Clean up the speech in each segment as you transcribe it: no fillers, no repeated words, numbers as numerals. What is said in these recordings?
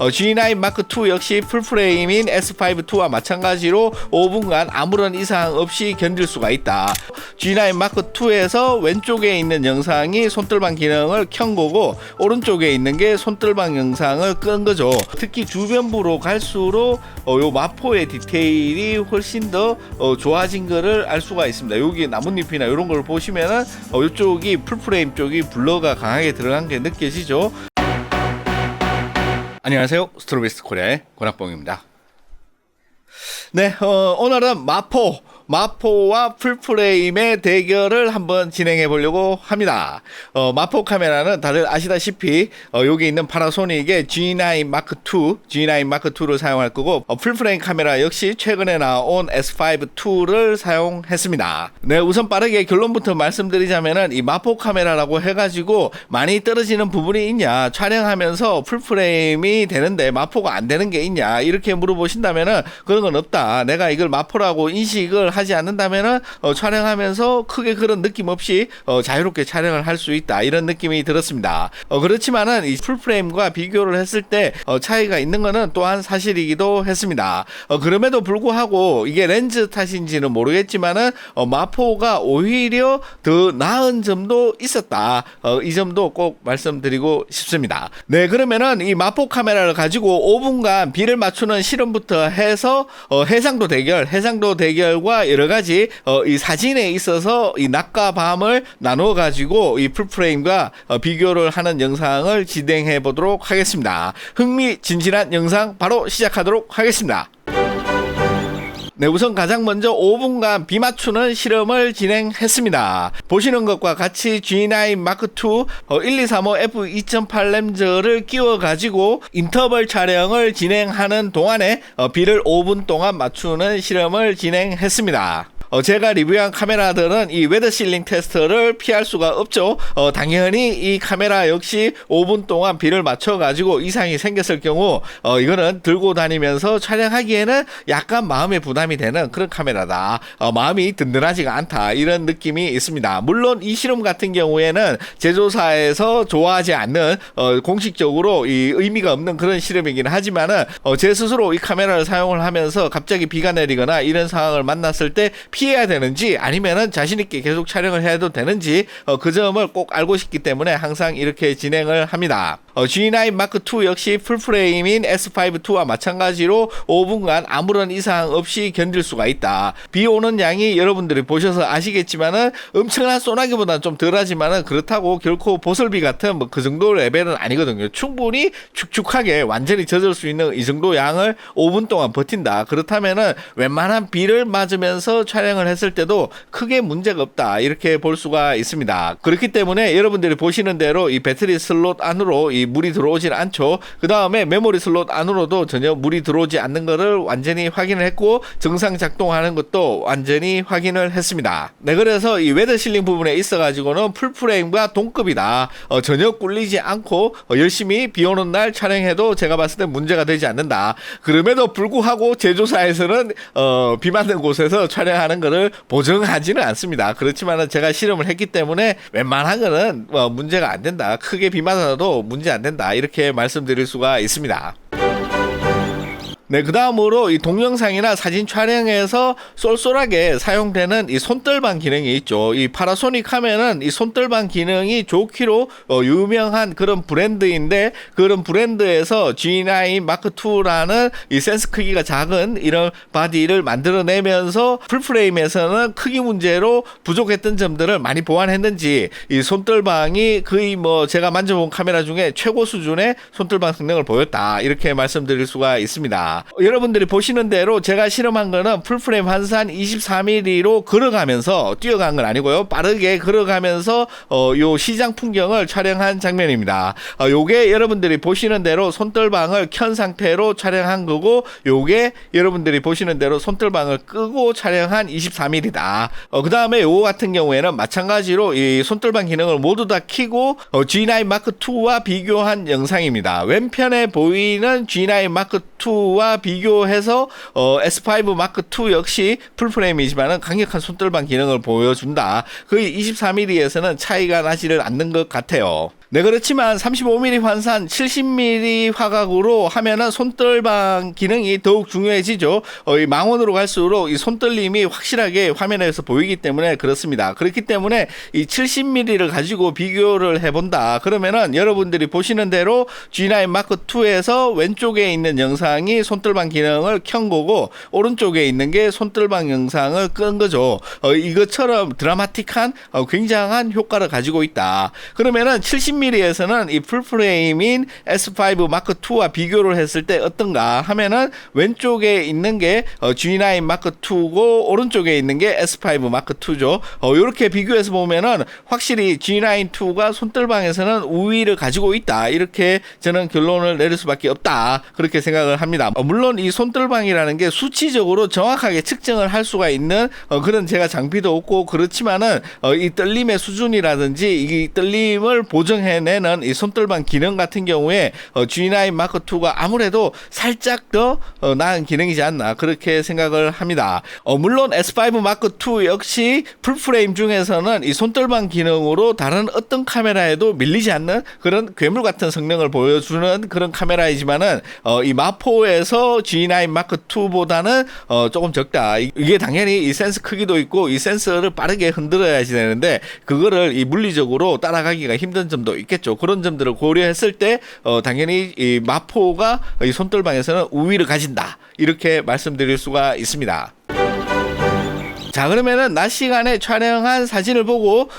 G9 Mark II 역시 풀프레임인 S5-2와 마찬가지로 5분간 아무런 이상 없이 견딜 수가 있다. G9 Mark II에서 왼쪽에 있는 영상이 손떨방 기능을 켠 거고 오른쪽에 있는 게 손떨방 영상을 끈 거죠. 특히 주변부로 갈수록 요 마포의 디테일이 훨씬 더 좋아진 거를 알 수가 있습니다. 여기 나뭇잎이나 이런 걸 보시면은 이쪽이 풀프레임 쪽이 블러가 강하게 들어간 게 느껴지죠. 안녕하세요, 스트로베스트 코리아의 권학봉입니다. 네, 오늘은 마포와 풀프레임의 대결을 한번 진행해 보려고 합니다. 마포 카메라는 다들 아시다시피 여기 있는 파나소닉의 G9 Mark II를 사용할 거고, 풀프레임 카메라 역시 최근에 나온 S5-2를 사용했습니다. 네, 우선 빠르게 결론부터 말씀드리자면은 이 마포 카메라라고 해가지고 많이 떨어지는 부분이 있냐, 촬영하면서 풀프레임이 되는데 마포가 안 되는 게 있냐, 이렇게 물어보신다면은 그런 건 없다. 내가 이걸 마포라고 인식을 하지 않는다면은 촬영하면서 크게 그런 느낌 없이 자유롭게 촬영을 할 수 있다, 이런 느낌이 들었습니다. 그렇지만은 이 풀프레임과 비교를 했을 때 차이가 있는 거는 또한 사실이기도 했습니다. 그럼에도 불구하고 이게 렌즈 탓인지는 모르겠지만은 마포가 오히려 더 나은 점도 있었다. 이 점도 꼭 말씀드리고 싶습니다. 네, 그러면은 이 마포 카메라를 가지고 5분간 비를 맞추는 실험부터 해서 해상도 대결과 여러 가지 이 사진에 있어서 이 낮과 밤을 나눠 가지고 이 풀프레임과 비교를 하는 영상을 진행해 보도록 하겠습니다. 흥미진진한 영상 바로 시작하도록 하겠습니다. 네, 우선 가장 먼저 5분간 비 맞추는 실험을 진행했습니다. 보시는 것과 같이 G9 Mark II 1235 f2.8 렌즈를 끼워 가지고 인터벌 촬영을 진행하는 동안에 비를 5분 동안 맞추는 실험을 진행했습니다. 제가 리뷰한 카메라들은 이 웨더 실링 테스트를 피할 수가 없죠. 당연히 이 카메라 역시 5분 동안 비를 맞춰 가지고 이상이 생겼을 경우 이거는 들고 다니면서 촬영하기에는 약간 마음의 부담이 되는 그런 카메라다. 마음이 든든하지가 않다, 이런 느낌이 있습니다. 물론 이 실험 같은 경우에는 제조사에서 좋아하지 않는 공식적으로 이 의미가 없는 그런 실험이긴 하지만은 제 스스로 이 카메라를 사용을 하면서 갑자기 비가 내리거나 이런 상황을 만났을 때 피해야 되는지 아니면은 자신있게 계속 촬영을 해도 되는지 그 점을 꼭 알고 싶기 때문에 항상 이렇게 진행을 합니다. G9 Mark II 역시 풀프레임인 S5-2와 마찬가지로 5분간 아무런 이상 없이 견딜 수가 있다. 비 오는 양이 여러분들이 보셔서 아시겠지만은 엄청난 소나기보다는 좀 덜하지만은 그렇다고 결코 보슬비 같은 뭐 그 정도 레벨은 아니거든요. 충분히 축축하게 완전히 젖을 수 있는 이 정도 양을 5분 동안 버틴다. 그렇다면은 웬만한 비를 맞으면서 촬영을 했을 때도 크게 문제가 없다, 이렇게 볼 수가 있습니다. 그렇기 때문에 여러분들이 보시는 대로 이 배터리 슬롯 안으로 이 물이 들어오질 않죠. 그 다음에 메모리 슬롯 안으로도 전혀 물이 들어오지 않는 것을 완전히 확인을 했고, 정상 작동하는 것도 완전히 확인을 했습니다. 네, 그래서 이 웨더 실링 부분에 있어 가지고는 풀프레임과 동급이다. 전혀 꿀리지 않고 열심히 비 오는 날 촬영해도 제가 봤을 때 문제가 되지 않는다. 그럼에도 불구하고 제조사에서는 비 맞는 곳에서 촬영하는 거를 보정하지는 않습니다. 그렇지만은 제가 실험을 했기 때문에 웬만한 거는 문제가 안 된다, 크게 비 맞아도 문제 안 된다, 이렇게 말씀드릴 수가 있습니다. 네, 그 다음으로 이 동영상이나 사진 촬영에서 쏠쏠하게 사용되는 이 손떨방 기능이 있죠. 이 파나소닉 하면은 이 손떨방 기능이 좋기로 유명한 그런 브랜드인데, 그런 브랜드에서 G9 Mark II라는 이 센스 크기가 작은 이런 바디를 만들어내면서 풀프레임에서는 크기 문제로 부족했던 점들을 많이 보완했는지 이 손떨방이 거의 뭐 제가 만져본 카메라 중에 최고 수준의 손떨방 성능을 보였다, 이렇게 말씀드릴 수가 있습니다. 여러분들이 보시는 대로 제가 실험한 거는 풀프레임 환산 23mm로 걸어가면서 뛰어간 건 아니고요, 빠르게 걸어가면서 요 시장 풍경을 촬영한 장면입니다. 요게 여러분들이 보시는 대로 손떨방을 켠 상태로 촬영한 거고, 요게 여러분들이 보시는 대로 손떨방을 끄고 촬영한 24mm다. 그 다음에 요거 같은 경우에는 마찬가지로 이 손떨방 기능을 모두 다 켜고 G9 Mark II와 비교한 영상입니다. 왼편에 보이는 G9 Mark II와 비교해서 S5 Mark II 역시 풀프레임이지만 강력한 손떨방 기능을 보여준다. 거의 24mm에서는 차이가 나지를 않는 것 같아요. 네, 그렇지만 35mm 환산 70mm 화각으로 하면은 손떨방 기능이 더욱 중요해지죠. 이 망원으로 갈수록 이 손떨림이 확실하게 화면에서 보이기 때문에 그렇습니다. 그렇기 때문에 이 70mm를 가지고 비교를 해본다. 그러면은 여러분들이 보시는 대로 G9 마크 2에서 왼쪽에 있는 영상이 손떨방 기능을 켠 거고 오른쪽에 있는 게 손떨방 영상을 끈 거죠. 이것처럼 드라마틱한 굉장한 효과를 가지고 있다. 그러면은 70mm에서는 이 풀프레임인 S5 마크 2와 비교를 했을 때 어떤가 하면은 왼쪽에 있는 게 G9 마크 2고 오른쪽에 있는 게 S5 마크 2죠. 이렇게 비교해서 보면은 확실히 G9 2가 손떨방에서는 우위를 가지고 있다. 이렇게 저는 결론을 내릴 수밖에 없다. 그렇게 생각을 합니다. 물론 이 손떨방이라는 게 수치적으로 정확하게 측정을 할 수가 있는 그런 제가 장비도 없고 그렇지만은 이 떨림의 수준이라든지 이 떨림을 보정해내는 이 손떨방 기능 같은 경우에 G9 마크 2가 아무래도 살짝 더 나은 기능이지 않나 그렇게 생각을 합니다. 물론 S5 마크 2 역시 풀프레임 중에서는 이 손떨방 기능으로 다른 어떤 카메라에도 밀리지 않는 그런 괴물 같은 성능을 보여주는 그런 카메라이지만은 이 마포에서 G9 마크 2보다는 조금 적다. 이게 당연히 이 센서 크기도 있고 이 센서를 빠르게 흔들어야지 되는데 그거를 이 물리적으로 따라가기가 힘든 점도 있겠죠. 그런 점들을 고려했을 때 당연히 이 마포가 이 손떨방에서는 우위를 가진다. 이렇게 말씀드릴 수가 있습니다. 자, 그러면은 낮 시간에 촬영한 사진을 보고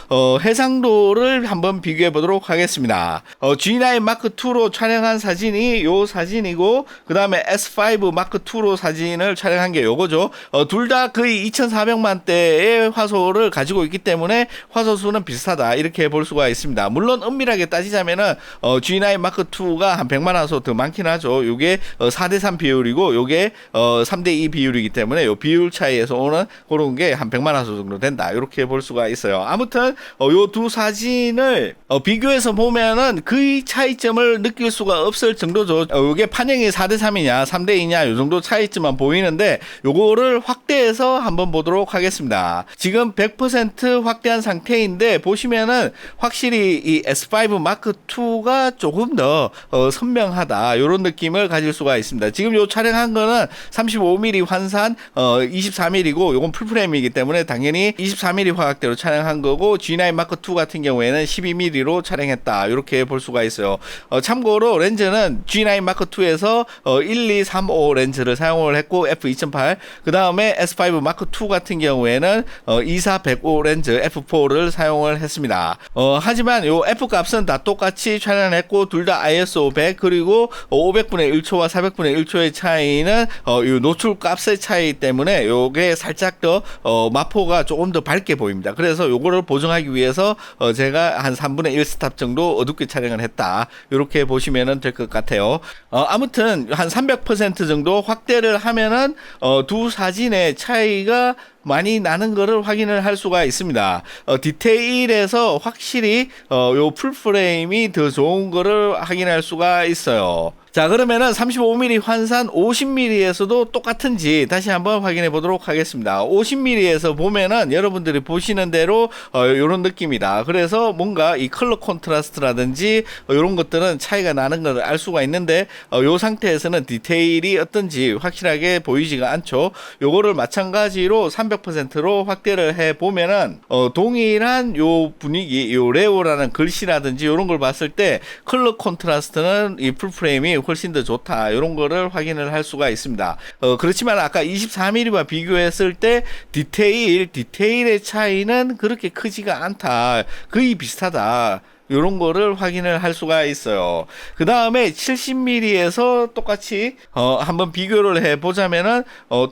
해상도를 한번 비교해 보도록 하겠습니다. G9 마크 2로 촬영한 사진이 요 사진이고 그 다음에 S5 마크 2로 사진을 촬영한 게 요거죠. 둘 다 거의 2400만 대의 화소를 가지고 있기 때문에 화소 수는 비슷하다 이렇게 볼 수가 있습니다. 물론 엄밀하게 따지자면은 G9 마크 2가 한 100만 화소 더 많긴 하죠. 요게 4대3 비율이고 요게 3대2 비율이기 때문에 요 비율 차이에서 오는 그런 게 한 100만 화소 정도 된다. 이렇게 볼 수가 있어요. 아무튼 요 두 사진을 비교해서 보면은 그 차이점을 느낄 수가 없을 정도죠. 요게 판형이 4대3이냐 3대2냐 요 정도 차이점만 보이는데 요거를 확대해서 한번 보도록 하겠습니다. 지금 100% 확대한 상태인데 보시면은 확실히 이 S5 마크 2가 조금 더 선명하다. 요런 느낌을 가질 수가 있습니다. 지금 요 촬영한 거는 35mm 환산 24mm고 요건 풀프레임 이기 때문에 당연히 24mm 화각대로 촬영한 거고 G9 마크 2 같은 경우에는 12mm로 촬영했다 이렇게 볼 수가 있어요. 참고로 렌즈는 G9 마크 2에서 1235 렌즈를 사용을 했고 f2.8 그 다음에 S5 마크 2 같은 경우에는 2405 렌즈 f4를 사용을 했습니다. 하지만 요 f 값은 다 똑같이 촬영을 했고 둘 다 ISO 100 그리고 500분의 1초와 400분의 1초의 차이는 요 노출 값의 차이 때문에 요게 살짝 더 마포가 조금 더 밝게 보입니다. 그래서 요거를 보정하기 위해서 제가 한 3분의 1 스탑 정도 어둡게 촬영을 했다. 이렇게 보시면 될 것 같아요. 아무튼 한 300% 정도 확대를 하면은 두 사진의 차이가 많이 나는 것을 확인을 할 수가 있습니다. 디테일에서 확실히 요 풀프레임이 더 좋은 거를 확인할 수가 있어요. 자, 그러면은 35mm 환산 50mm에서도 똑같은지 다시 한번 확인해 보도록 하겠습니다. 50mm에서 보면은 여러분들이 보시는 대로 요런 느낌이다. 그래서 뭔가 이 컬러 콘트라스트라든지 요런 것들은 차이가 나는 걸 알 수가 있는데 요 상태에서는 디테일이 어떤지 확실하게 보이지가 않죠. 요거를 마찬가지로 300%로 확대를 해 보면은 동일한 요 분위기, 요 레오라는 글씨라든지 요런 걸 봤을 때 컬러 콘트라스트는 이 풀프레임이 훨씬 더 좋다. 이런 거를 확인을 할 수가 있습니다. 그렇지만 아까 24mm와 비교했을 때 디테일의 차이는 그렇게 크지가 않다. 거의 비슷하다. 이런 거를 확인을 할 수가 있어요. 그 다음에 70mm에서 똑같이 한번 비교를 해 보자면은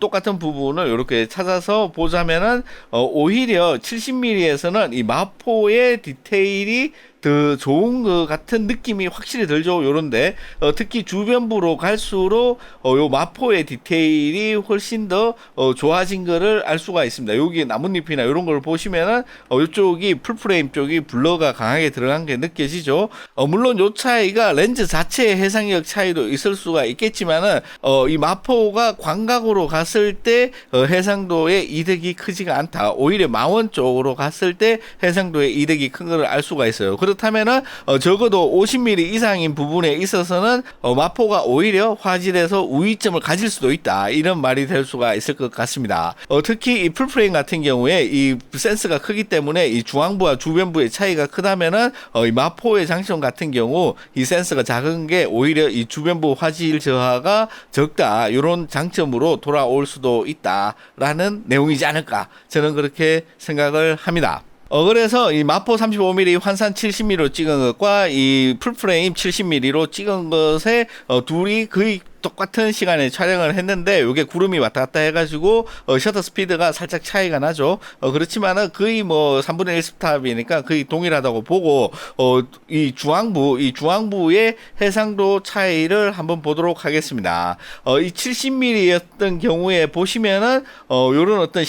똑같은 부분을 이렇게 찾아서 보자면은 오히려 70mm에서는 이 마포의 디테일이 더 좋은 것 같은 느낌이 확실히 들죠. 요런데 특히 주변부로 갈수록 요 마포의 디테일이 훨씬 더 좋아진 거를 알 수가 있습니다. 여기 나뭇잎이나 이런 걸 보시면은 요쪽이 풀프레임 쪽이 블러가 강하게 들어간 게 느껴지죠. 물론 요 차이가 렌즈 자체의 해상력 차이도 있을 수가 있겠지만은 이 마포가 광각으로 갔을 때 해상도의 이득이 크지가 않다. 오히려 망원 쪽으로 갔을 때 해상도의 이득이 큰 거를 알 수가 있어요. 그렇다면은 적어도 50mm 이상인 부분에 있어서는 마포가 오히려 화질에서 우위점을 가질 수도 있다, 이런 말이 될 수가 있을 것 같습니다. 특히 이 풀프레임 같은 경우에 이 센스가 크기 때문에 이 중앙부와 주변부의 차이가 크다면은 이 마포의 장점 같은 경우 이 센서가 작은 게 오히려 이 주변부 화질 저하가 적다, 이런 장점으로 돌아올 수도 있다라는 내용이지 않을까, 저는 그렇게 생각을 합니다. 그래서 이 마포 35mm 환산 70mm로 찍은 것과 이 풀프레임 70mm로 찍은 것에 둘이 거의 똑같은 시간에 촬영을 했는데, 이게 구름이 왔다 갔다 해가지고 셔터 스피드가 살짝 차이가 나죠. 그렇지만은 거의 뭐 3분의 1 스탑이니까 거의 동일하다고 보고, 이 중앙부의 해상도 차이를 한번 보도록 하겠습니다. 이 70mm였던 경우에 보시면은 요런 어떤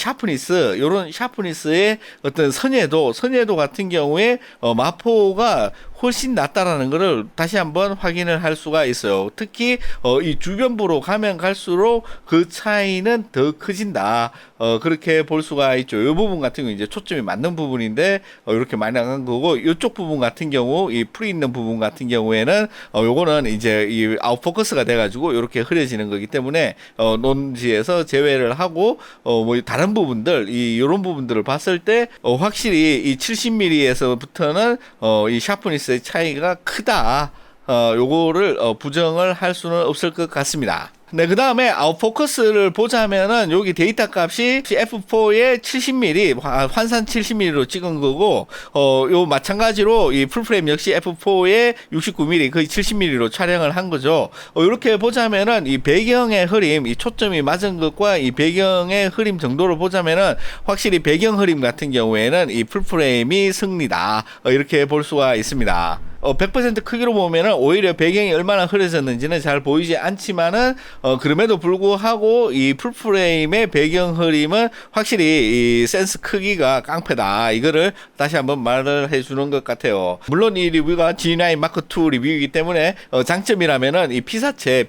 요런 샤프니스의 어떤 선예도 같은 경우에 마포가 훨씬 낫다라는 것을 다시 한번 확인을 할 수가 있어요. 특히 이 주변부로 가면 갈수록 그 차이는 더 커진다, 그렇게 볼 수가 있죠. 이 부분 같은 경우 이제 초점이 맞는 부분인데 이렇게 많이 나간 거고, 이쪽 부분 같은 경우 이 풀이 있는 부분 같은 경우에는 요거는 이제 이 아웃포커스가 돼가지고 이렇게 흐려지는 거기 때문에 논지에서 제외를 하고, 뭐 다른 부분들, 이런 부분들을 봤을 때 확실히 이 70mm에서부터는 이 샤프니스의 차이가 크다, 요거를 부정을 할 수는 없을 것 같습니다. 네, 그 다음에 아웃포커스를 보자면은 여기 데이터 값이 F4에 70mm 환산 70mm로 찍은 거고, 요 마찬가지로 이 풀프레임 역시 F4에 69mm 거의 70mm로 촬영을 한 거죠. 이렇게 보자면은 이 배경의 흐림, 이 초점이 맞은 것과 이 배경의 흐림 정도를 보자면은 확실히 배경 흐림 같은 경우에는 이 풀프레임이 승리다, 이렇게 볼 수가 있습니다. 100% 크기로 보면은 오히려 배경이 얼마나 흐려졌는지는 잘 보이지 않지만은 그럼에도 불구하고 이 풀프레임의 배경 흐림은 확실히 이 센스 크기가 깡패다, 이거를 다시 한번 말을 해주는 것 같아요. 물론 이 리뷰가 G9 마크 2 리뷰이기 때문에 장점이라면은 이 피사체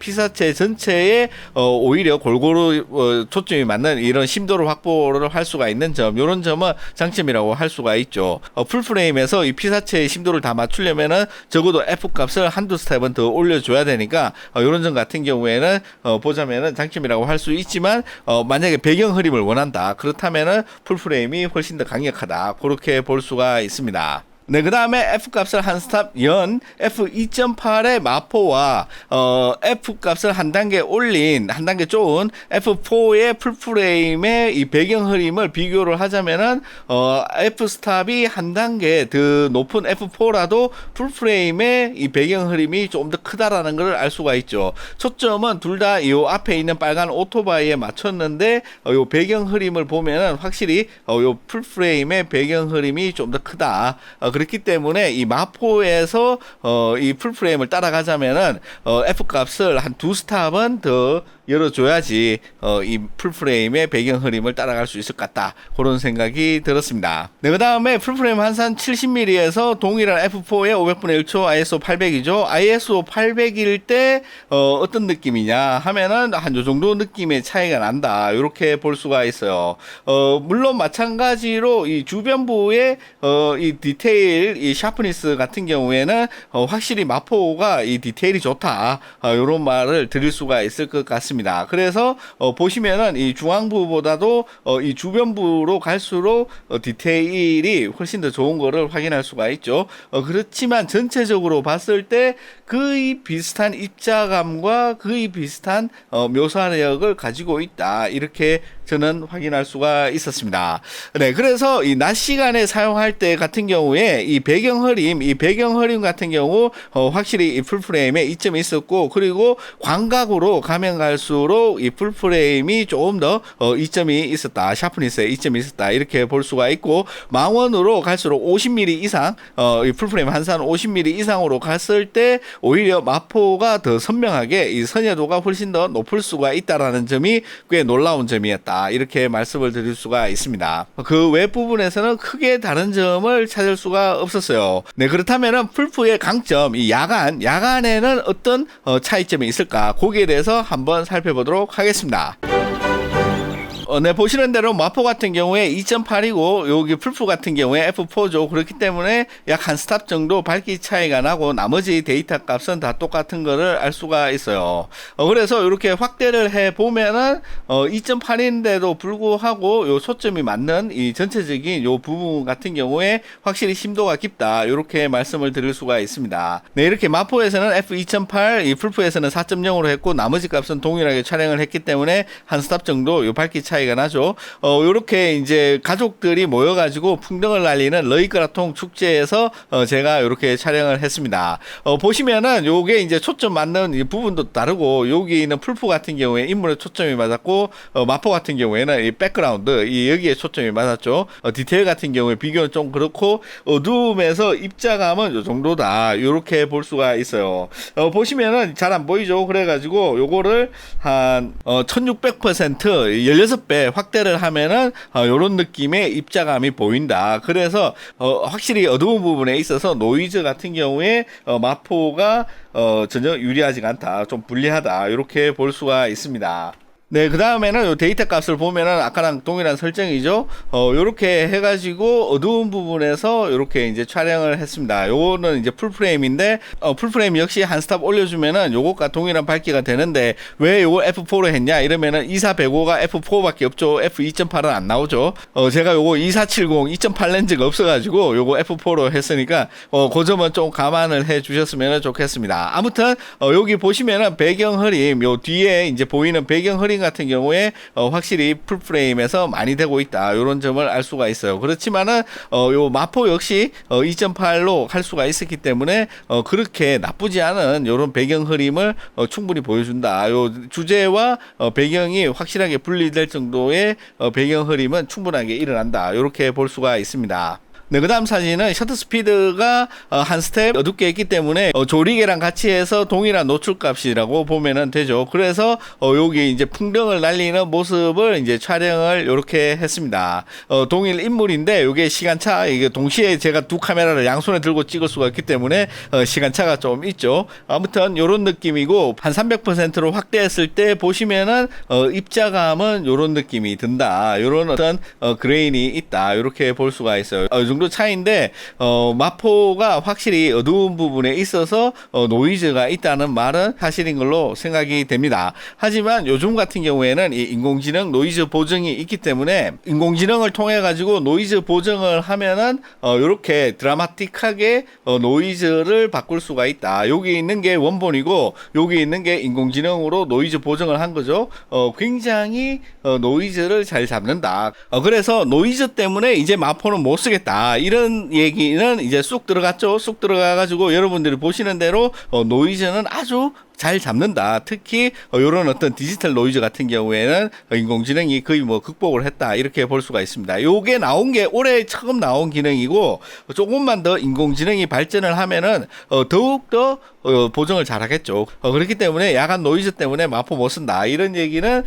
전체에 오히려 골고루 초점이 맞는 이런 심도를 확보를 할 수가 있는 점, 이런 점은 장점이라고 할 수가 있죠. 풀프레임에서 이 피사체의 심도를 다 맞추려면은 적어도 F 값을 한두 스텝은 더 올려줘야 되니까 이런 점 같은 경우에는 보자면은 장점이라고 할 수 있지만, 만약에 배경 흐림을 원한다, 그렇다면은 풀프레임이 훨씬 더 강력하다, 그렇게 볼 수가 있습니다. 네, 그 다음에 F 값을 한 스탑 연 F2.8의 마포와 F 값을 한 단계 올린, 한 단계 좋은 F4의 풀프레임의 이 배경 흐림을 비교를 하자면은 F 스탑이 한 단계 더 높은 F4라도 풀프레임의 이 배경 흐림이 조금 더 크다라는 걸 알 수가 있죠. 초점은 둘 다 이 앞에 있는 빨간 오토바이에 맞췄는데, 요 배경 흐림을 보면은 확실히 요 풀프레임의 배경 흐림이 좀 더 크다. 그렇기 때문에 이 마포에서 이 풀프레임을 따라가자면은 F 값을 한 두 스탑은 더 열어줘야지 이 풀프레임의 배경 흐림을 따라갈 수 있을 것 같다, 그런 생각이 들었습니다. 네, 그 다음에 풀프레임 환산 70mm에서 동일한 F4의 500분의 1초 ISO 800이죠. ISO 800일 때 어떤 느낌이냐 하면은 한 요 정도 느낌의 차이가 난다, 이렇게 볼 수가 있어요. 물론 마찬가지로 이 주변부의 이 디테일, 이 샤프니스 같은 경우에는 확실히 마포가 이 디테일이 좋다, 이런 말을 드릴 수가 있을 것 같습니다. 그래서 보시면은 이 중앙부보다도 이 주변부로 갈수록 디테일이 훨씬 더 좋은 거를 확인할 수가 있죠. 그렇지만 전체적으로 봤을 때 거의 비슷한 입자감과 거의 비슷한 묘사력을 가지고 있다, 이렇게 저는 확인할 수가 있었습니다. 네, 그래서 이 낮 시간에 사용할 때 같은 경우에 이 배경 흐림 같은 경우 확실히 이 풀프레임에 이점이 있었고, 그리고 광각으로 가면 갈수록 이 풀프레임이 조금 더 이점이 있었다, 샤프니스에 이점이 있었다, 이렇게 볼 수가 있고, 망원으로 갈수록 50mm 이상, 이 풀프레임 한산 50mm 이상으로 갔을 때 오히려 마포가 더 선명하게 이 선여도가 훨씬 더 높을 수가 있다라는 점이 꽤 놀라운 점이었다, 이렇게 말씀을 드릴 수가 있습니다. 그 외 부분에서는 크게 다른 점을 찾을 수가 없었어요. 네, 그렇다면은 풀프의 강점, 이 야간에는 어떤 차이점이 있을까, 거기에 대해서 한번 살펴보도록 하겠습니다. 네, 보시는 대로 마포 같은 경우에 2.8이고 여기 풀프 같은 경우에 F4죠. 그렇기 때문에 약 한 스탑 정도 밝기 차이가 나고 나머지 데이터 값은 다 똑같은 거를 알 수가 있어요. 그래서 이렇게 확대를 해 보면은 2.8인데도 불구하고 요 소점이 맞는 이 전체적인 요 부분 같은 경우에 확실히 심도가 깊다. 이렇게 말씀을 드릴 수가 있습니다. 네, 이렇게 마포에서는 F2.8, 이 풀프에서는 4.0으로 했고 나머지 값은 동일하게 촬영을 했기 때문에 한 스탑 정도 요 밝기 차이가 나죠. 요렇게 이제 가족들이 모여가지고 풍등을 날리는 러이크라통 축제에서 제가 이렇게 촬영을 했습니다. 보시면은 요게 이제 초점 맞는 이 부분도 다르고 여기 있는 풀프 같은 경우에 인물에 초점이 맞았고 마포 같은 경우에는 이 백그라운드 이 여기에 초점이 맞았죠. 디테일 같은 경우에 비교는 좀 그렇고 어두움에서 입자감은 요 정도다. 요렇게 볼 수가 있어요. 보시면은 잘 안 보이죠. 그래가지고 요거를 한 1600% 16배 확대를 하면은 요런 느낌의 입자감이 보인다. 그래서 확실히 어두운 부분에 있어서 노이즈 같은 경우에 마포가 전혀 유리하지 않다. 좀 불리하다. 이렇게 볼 수가 있습니다. 네, 그 다음에는 요 데이터 값을 보면은 아까랑 동일한 설정이죠. 요렇게 해가지고 어두운 부분에서 요렇게 이제 촬영을 했습니다. 요거는 이제 풀프레임인데, 풀프레임 역시 한 스탑 올려주면은 요것과 동일한 밝기가 되는데, 왜 요걸 F4로 했냐? 이러면은 2405가 F4밖에 없죠. F2.8은 안 나오죠. 제가 요거 2470 2.8 렌즈가 없어가지고 요거 F4로 했으니까, 그 점은 좀 감안을 해 주셨으면 좋겠습니다. 아무튼, 여기 보시면은 배경 흐림, 요 뒤에 이제 보이는 배경 흐림 같은 경우에 확실히 풀프레임에서 많이 되고 있다. 이런 점을 알 수가 있어요. 그렇지만은 요 마포 역시 2.8로 할 수가 있었기 때문에 그렇게 나쁘지 않은 이런 배경 흐림을 충분히 보여준다. 요 주제와 배경이 확실하게 분리될 정도의 배경 흐림은 충분하게 일어난다. 이렇게 볼 수가 있습니다. 네, 그 다음 사진은 셔터 스피드가 한 스텝 어둡게 있기 때문에 조리개랑 같이 해서 동일한 노출값이라고 보면은 되죠. 그래서 여기 이제 풍등을 날리는 모습을 이제 촬영을 이렇게 했습니다. 동일 인물인데 이게 시간차, 이게 동시에 제가 두 카메라를 양손에 들고 찍을 수가 있기 때문에 시간차가 좀 있죠. 아무튼 이런 느낌이고 한 300%로 확대했을 때 보시면은 입자감은 이런 느낌이 든다. 이런 어떤 그레인이 있다. 이렇게 볼 수가 있어요. 이 정도 차이인데 마포가 확실히 어두운 부분에 있어서 노이즈가 있다는 말은 사실인 걸로 생각이 됩니다. 하지만 요즘 같은 경우에는 이 인공지능 노이즈 보정이 있기 때문에 인공지능을 통해 가지고 노이즈 보정을 하면은 이렇게 드라마틱하게 노이즈를 바꿀 수가 있다. 여기 있는 게 원본이고 여기 있는 게 인공지능으로 노이즈 보정을 한 거죠. 굉장히 노이즈를 잘 잡는다. 그래서 노이즈 때문에 이제 마포는 못 쓰겠다. 이런 얘기는 이제 쑥 들어갔죠. 쑥 들어가가지고 여러분들이 보시는 대로 노이즈는 아주 잘 잡는다. 특히 이런 어떤 디지털 노이즈 같은 경우에는 인공지능이 거의 뭐 극복을 했다. 이렇게 볼 수가 있습니다. 요게 나온 게 올해 처음 나온 기능이고 조금만 더 인공지능이 발전을 하면은 더욱더 보정을 잘 하겠죠. 그렇기 때문에 야간 노이즈 때문에 마포 못 쓴다. 이런 얘기는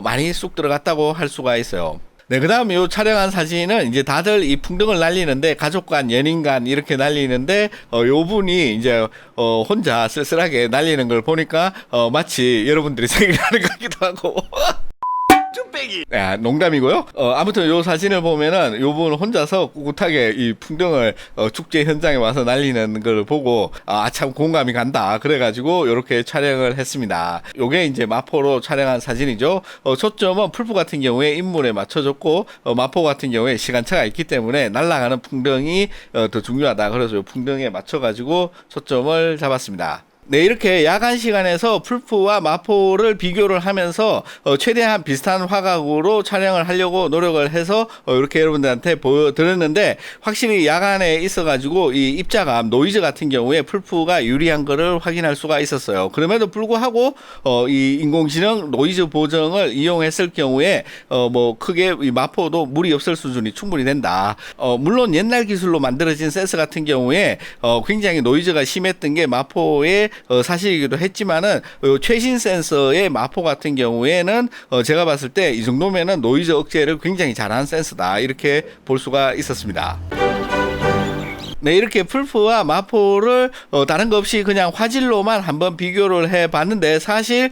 많이 쑥 들어갔다고 할 수가 있어요. 네, 그 다음에 요 촬영한 사진은 이제 다들 이 풍등을 날리는데 가족 간, 연인 간 이렇게 날리는데 요 분이 이제 혼자 쓸쓸하게 날리는 걸 보니까 마치 여러분들이 생각하는 것 같기도 하고 뚝배기. 아, 농담이고요. 아무튼 요 사진을 보면은 요분 혼자서 꿋꿋하게 이 풍등을 축제 현장에 와서 날리는 걸 보고 참 공감이 간다. 그래가지고 요렇게 촬영을 했습니다. 요게 이제 마포로 촬영한 사진이죠. 초점은 풀프 같은 경우에 인물에 맞춰졌고 마포 같은 경우에 시간차가 있기 때문에 날아가는 풍등이 더 중요하다. 그래서 요 풍등에 맞춰가지고 초점을 잡았습니다. 네, 이렇게 야간 시간에서 풀프와 마포를 비교를 하면서 최대한 비슷한 화각으로 촬영을 하려고 노력을 해서 이렇게 여러분들한테 보여드렸는데 확실히 야간에 있어가지고 이 입자감, 노이즈 같은 경우에 풀프가 유리한 거를 확인할 수가 있었어요. 그럼에도 불구하고 이 인공지능 노이즈 보정을 이용했을 경우에 뭐 크게 이 마포도 무리 없을 수준이 충분히 된다. 물론 옛날 기술로 만들어진 센서 같은 경우에 굉장히 노이즈가 심했던 게 마포의 사실이기도 했지만은 최신 센서의 마포 같은 경우에는 제가 봤을 때 이 정도면은 노이즈 억제를 굉장히 잘하는 센서다. 이렇게 볼 수가 있었습니다. 네, 이렇게 풀프와 마포를 다른 거 없이 그냥 화질로만 한번 비교를 해 봤는데, 사실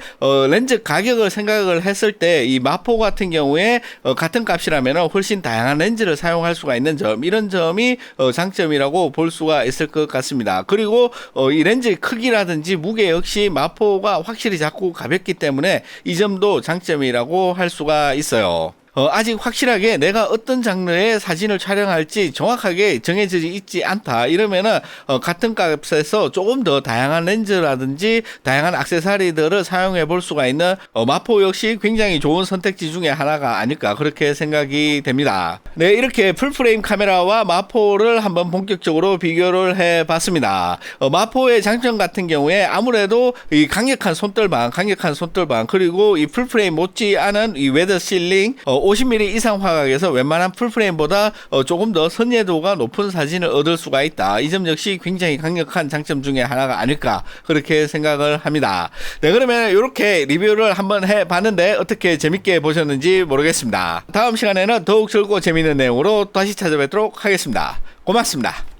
렌즈 가격을 생각을 했을 때 이 마포 같은 경우에 같은 값이라면 훨씬 다양한 렌즈를 사용할 수가 있는 점, 이런 점이 장점이라고 볼 수가 있을 것 같습니다. 그리고 이 렌즈 크기라든지 무게 역시 마포가 확실히 작고 가볍기 때문에 이 점도 장점이라고 할 수가 있어요. 아직 확실하게 내가 어떤 장르의 사진을 촬영할지 정확하게 정해져 있지 않다 이러면은 같은 값에서 조금 더 다양한 렌즈라든지 다양한 액세서리들을 사용해 볼 수가 있는 마포 역시 굉장히 좋은 선택지 중에 하나가 아닐까, 그렇게 생각이 됩니다. 네, 이렇게 풀프레임 카메라와 마포를 한번 본격적으로 비교를 해 봤습니다. 마포의 장점 같은 경우에 아무래도 이 강력한 손떨방, 그리고 이 풀프레임 못지않은 이 웨더 실링, 50mm 이상 화각에서 웬만한 풀프레임보다 조금 더 선예도가 높은 사진을 얻을 수가 있다. 이 점 역시 굉장히 강력한 장점 중에 하나가 아닐까, 그렇게 생각을 합니다. 네, 그러면 이렇게 리뷰를 한번 해봤는데 어떻게 재밌게 보셨는지 모르겠습니다. 다음 시간에는 더욱 즐겁고 재밌는 내용으로 다시 찾아뵙도록 하겠습니다. 고맙습니다.